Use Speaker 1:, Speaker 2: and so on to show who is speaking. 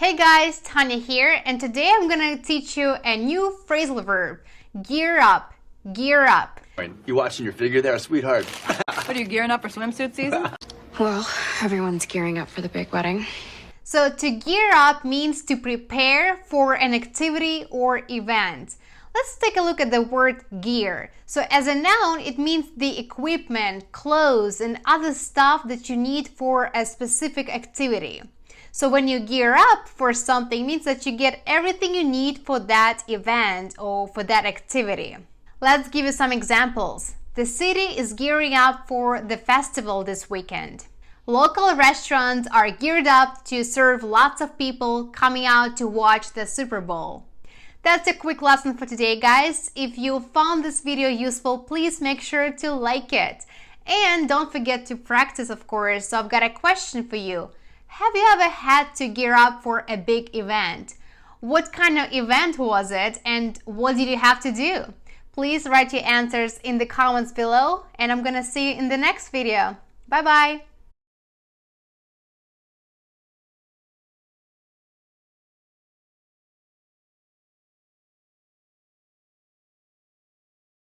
Speaker 1: Hey guys, Tanya here, and today I'm gonna teach you a new phrasal verb. Gear up, gear up.
Speaker 2: You watching your figure there, sweetheart?
Speaker 3: What are you gearing up for swimsuit season?
Speaker 4: Well, everyone's gearing up for the big wedding.
Speaker 1: So to gear up means to prepare for an activity or event. Let's take a look at the word gear. So as a noun, it means the equipment, clothes, and other stuff that you need for a specific activity. So when you gear up for something, it means that you get everything you need for that event or for that activity. Let's give you some examples. The city is gearing up for the festival this weekend. Local restaurants are geared up to serve lots of people coming out to watch the Super Bowl. That's a quick lesson for today, guys. If you found this video useful, please make sure to like it. And don't forget to practice, of course. So I've got a question for you. Have you ever had to gear up for a big event? What kind of event was it and what did you have to do? Please write your answers in the comments below, and I'm gonna see you in the next video. Bye bye!